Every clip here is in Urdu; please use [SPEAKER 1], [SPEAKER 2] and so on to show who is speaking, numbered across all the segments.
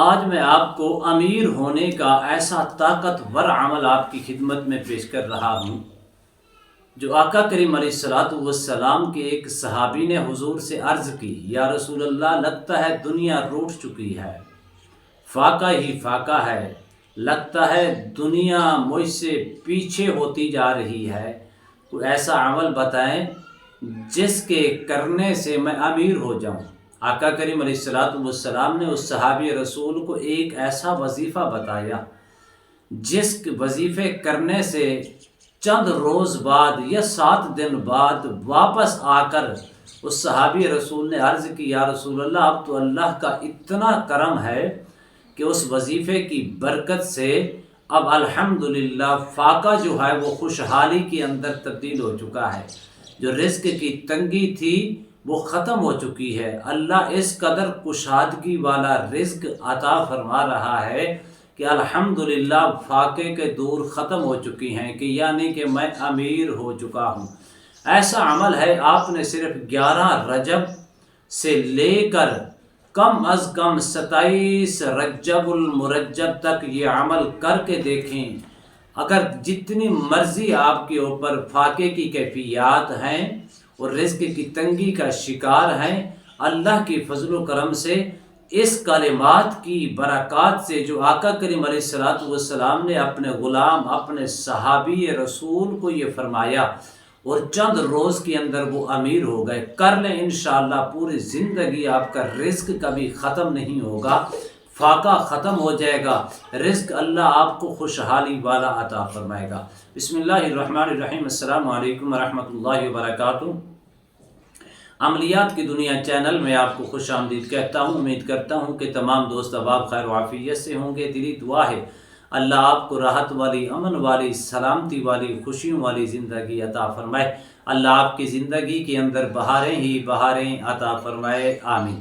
[SPEAKER 1] آج میں آپ کو امیر ہونے کا ایسا طاقتور عمل آپ کی خدمت میں پیش کر رہا ہوں جو آقا کریم علیہ الصلوۃ والسلام کے ایک صحابی نے حضور سے عرض کی، یا رسول اللہ، لگتا ہے دنیا روٹھ چکی ہے، فاقہ ہی فاقہ ہے، لگتا ہے دنیا مجھ سے پیچھے ہوتی جا رہی ہے، کوئی ایسا عمل بتائیں جس کے کرنے سے میں امیر ہو جاؤں۔ آقا کریم علیہ الصلوۃ والسلام نے اس صحابی رسول کو ایک ایسا وظیفہ بتایا جس وظیفے کرنے سے چند روز بعد یا 7 دن بعد واپس آ کر اس صحابی رسول نے عرض کی، یا رسول اللہ، اب تو اللہ کا اتنا کرم ہے کہ اس وظیفے کی برکت سے اب الحمدللہ فاقہ جو ہے وہ خوشحالی کے اندر تبدیل ہو چکا ہے، جو رزق کی تنگی تھی وہ ختم ہو چکی ہے، اللہ اس قدر کشادگی والا رزق عطا فرما رہا ہے کہ الحمدللہ فاقے کے دور ختم ہو چکی ہیں، کہ یعنی کہ میں امیر ہو چکا ہوں۔ ایسا عمل ہے، آپ نے صرف 11 رجب سے لے کر کم از کم 27 رجب المرجب تک یہ عمل کر کے دیکھیں۔ اگر جتنی مرضی آپ کے اوپر فاقے کی کیفیات ہیں اور رزق کی تنگی کا شکار ہیں، اللہ کی فضل و کرم سے اس کلمات کی برکات سے جو آقا کریم علیہ الصلوۃ والسلام نے اپنے غلام، اپنے صحابی رسول کو یہ فرمایا، اور چند روز کے اندر وہ امیر ہو گئے۔ کر لیں انشاءاللہ، پوری زندگی آپ کا رزق کبھی ختم نہیں ہوگا، فاقہ ختم ہو جائے گا، رزق اللہ آپ کو خوشحالی والا عطا فرمائے گا۔ بسم اللہ الرحمن الرحیم۔ السلام علیکم ورحمۃ اللہ وبرکاتہ۔ عملیات کی دنیا چینل میں آپ کو خوش آمدید کہتا ہوں۔ امید کرتا ہوں کہ تمام دوست احباب خیر و عافیت سے ہوں گے۔ دلی دعا ہے اللہ آپ کو راحت والی، امن والی، سلامتی والی، خوشیوں والی زندگی عطا فرمائے۔ اللہ آپ کی زندگی کے اندر بہاریں ہی بہاریں عطا فرمائے، آمین۔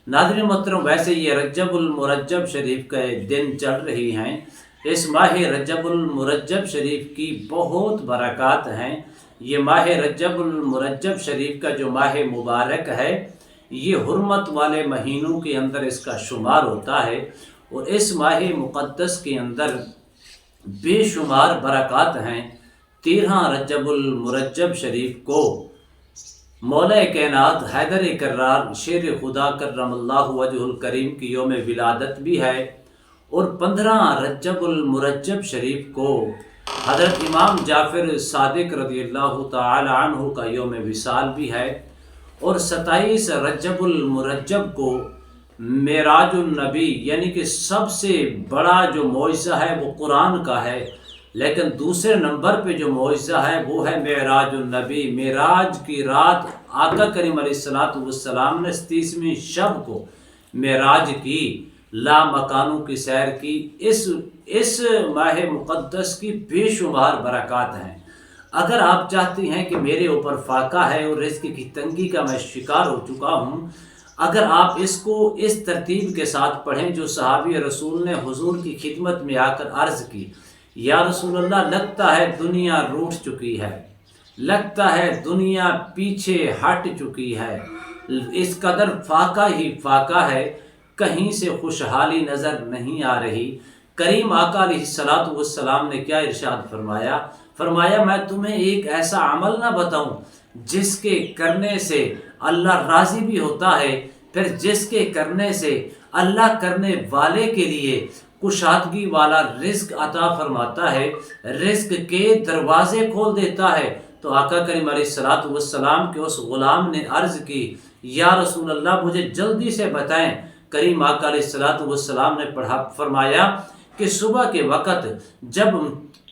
[SPEAKER 1] ناظرین محترم، ویسے یہ رجب المرجب شریف کے دن چل رہی ہیں۔ اس ماہ رجب المرجب شریف کی بہت برکات ہیں۔ یہ ماہ رجب المرجب شریف کا جو ماہ مبارک ہے، یہ حرمت والے مہینوں کے اندر اس کا شمار ہوتا ہے، اور اس ماہ مقدس کے اندر بے شمار برکات ہیں۔ 13 رجب المرجب شریف کو مولا کائنات حیدر کرار شیر خدا کرم اللہ وجہ الکریم کی یوم ولادت بھی ہے، اور 15 رجب المرجب شریف کو حضرت امام جعفر صادق رضی اللہ تعالی عنہ کا یوم وصال بھی ہے، اور 27 رجب المرجب کو معراج النبی، یعنی کہ سب سے بڑا جو معجزہ ہے وہ قرآن کا ہے، لیکن دوسرے نمبر پہ جو معجزہ ہے وہ ہے معراج النبی۔ معراج کی رات آقا کریم علیہ الصلوۃ والسلام نے 30ویں شب کو معراج کی، لا مکانوں کی سیر کی۔ اس ماہ مقدس کی بے شمار برکات ہیں۔ اگر آپ چاہتی ہیں کہ میرے اوپر فاقہ ہے اور رزق کی تنگی کا میں شکار ہو چکا ہوں، اگر آپ اس کو اس ترتیب کے ساتھ پڑھیں جو صحابی رسول نے حضور کی خدمت میں آ کر عرض کی، یا رسول اللہ، لگتا ہے دنیا روٹھ چکی ہے، لگتا ہے دنیا پیچھے ہٹ چکی ہے، اس قدر فاقہ ہی فاقہ ہے، کہیں سے خوشحالی نظر نہیں آ رہی۔ کریم آقا علیہ الصلوۃ والسلام نے کیا ارشاد فرمایا؟ فرمایا، میں تمہیں ایک ایسا عمل نہ بتاؤں جس کے کرنے سے اللہ راضی بھی ہوتا ہے، پھر جس کے کرنے سے اللہ کرنے والے کے لیے کشادگی والا رزق عطا فرماتا ہے، رزق کے دروازے کھول دیتا ہے۔ تو آقا کریم علیہ الصلوۃ والسلام کے اس غلام نے عرض کی، یا رسول اللہ، مجھے جلدی سے بتائیں۔ کریم آقا علیہ الصلوۃ والسلام نے فرمایا کہ صبح کے وقت جب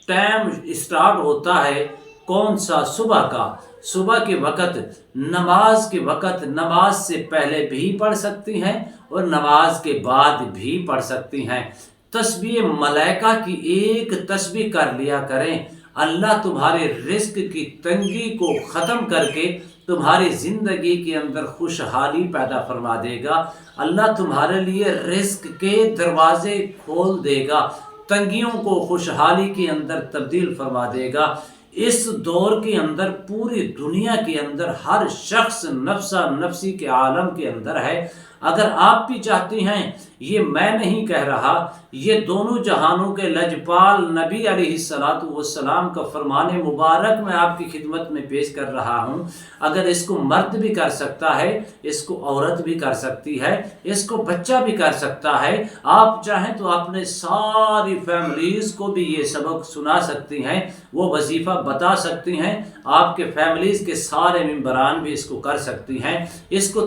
[SPEAKER 1] ٹائم اسٹارٹ ہوتا ہے، کون سا؟ صبح کا۔ صبح کے وقت، نماز کے وقت، نماز سے پہلے بھی پڑھ سکتی ہیں اور نماز کے بعد بھی پڑھ سکتی ہیں۔ تسبیح ملائکہ کی ایک تسبیح کر لیا کریں، اللہ تمہارے رزق کی تنگی کو ختم کر کے تمہاری زندگی کے اندر خوشحالی پیدا فرما دے گا، اللہ تمہارے لیے رزق کے دروازے کھول دے گا، تنگیوں کو خوشحالی کے اندر تبدیل فرما دے گا۔ اس دور کے اندر پوری دنیا کے اندر ہر شخص نفسا نفسی کے عالم کے اندر ہے۔ اگر آپ بھی چاہتی ہیں، یہ میں نہیں کہہ رہا، یہ دونوں جہانوں کے لجپال نبی علیہ الصلوۃ والسلام کا فرمان مبارک میں آپ کی خدمت میں پیش کر رہا ہوں۔ اگر اس کو مرد بھی کر سکتا ہے، اس کو عورت بھی کر سکتی ہے، اس کو بچہ بھی کر سکتا ہے، آپ چاہیں تو اپنے ساری فیملیز کو بھی یہ سبق سنا سکتی ہیں، وہ وظیفہ بتا سکتی ہیں، آپ کے فیملیز کے سارے ممبران بھی اس کو کر سکتی ہیں۔ اس کو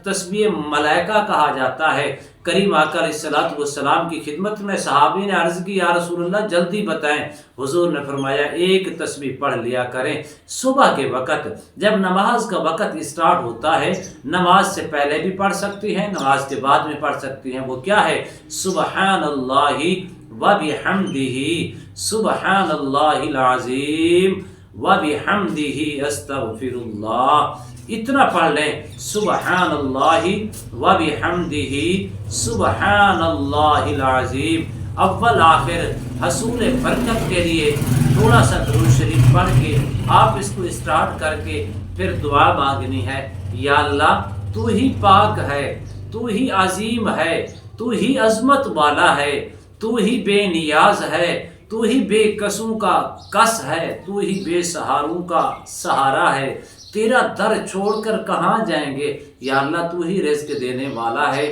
[SPEAKER 1] تسبیح ملائکہ کہا جاتا ہے۔ کریم آقا علیہ الصلوۃ والسلام کی خدمت میں صحابی نے عرض کی، یا رسول اللہ جلدی بتائیں۔ حضور نے فرمایا ایک تسبیح پڑھ لیا کریں صبح کے وقت، جب نماز کا وقت اسٹارٹ ہوتا ہے، نماز سے پہلے بھی پڑھ سکتی ہیں، نماز کے بعد میں پڑھ سکتی ہیں۔ وہ کیا ہے؟ سبحان اللہ وبحمدہ، سبحان اللہ العظیم وبحمدہ استغفر اللہ۔ اتنا پڑھ لیں، سبحان اللہ وبحمدہ سبحان اللہ العظیم۔ اول آخر حصول برکت کے لیے تھوڑا سا درود شریف پڑھ کے آپ اس کو اسٹارٹ کر کے پھر دعا مانگنی ہے۔ یا اللہ تو ہی پاک ہے، تو ہی عظیم ہے، تو ہی عظمت والا ہے، تو ہی بے نیاز ہے، تو ہی بے کسوں کا کس ہے، تو ہی بے سہاروں کا سہارا ہے۔ تیرا در چھوڑ کر کہاں جائیں گے؟ یا اللہ تو ہی رزق دینے والا ہے،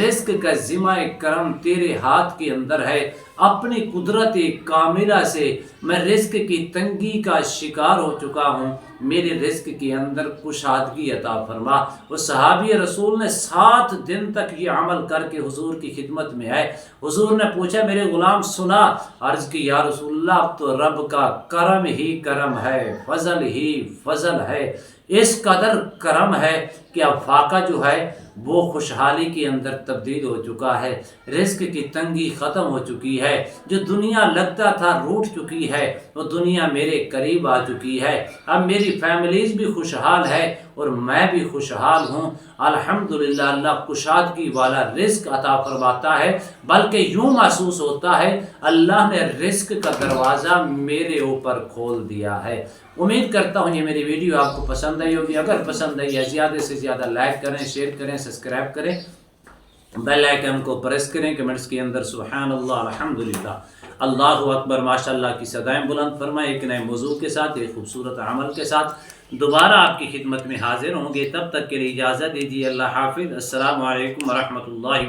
[SPEAKER 1] رزق کا ذمہ کرم تیرے ہاتھ کے اندر ہے۔ اپنی قدرت کاملہ سے میں رزق کی تنگی کا شکار ہو چکا ہوں، میرے رزق کے اندر کشادگی عطا فرما۔ وہ صحابی رسول نے 7 دن تک یہ عمل کر کے حضور کی خدمت میں آئے۔ حضور نے پوچھا میرے غلام سنا؟ عرض کی یا رسول اللہ اب تو رب کا کرم ہی کرم ہے، فضل ہی فضل ہے، اس قدر کرم ہے کہ اب فاقہ جو ہے وہ خوشحالی کے اندر تبدیل ہو چکا ہے، رزق کی تنگی ختم ہو چکی ہے، جو دنیا لگتا تھا روٹ چکی ہے، وہ دنیا میرے قریب آ چکی ہے۔ اب میری فیملیز بھی خوشحال ہے اور میں بھی خوشحال ہوں۔ الحمدللہ اللہ کشادگی والا رزق عطا فرماتا ہے، بلکہ یوں محسوس ہوتا ہے اللہ نے رزق کا دروازہ میرے اوپر کھول دیا ہے۔ امید کرتا ہوں یہ میری ویڈیو آپ کو پسند آئی ہوگی۔ اگر پسند آئی ہے زیادہ سے زیادہ لائک کریں، شیئر کریں، سبسکرائب کریں، بیل آئیکن کو پریس کریں، کمنٹس کے اندر سبحان اللہ الحمدللہ اللہ اکبر ماشاء اللہ کی صدائیں بلند فرمائے۔ ایک نئے موضوع کے ساتھ، ایک خوبصورت عمل کے ساتھ دوبارہ آپ کی خدمت میں حاضر ہوں گے۔ تب تک کے لیے اجازت دیجیے، اللہ حافظ، السلام علیکم ورحمۃ اللہ۔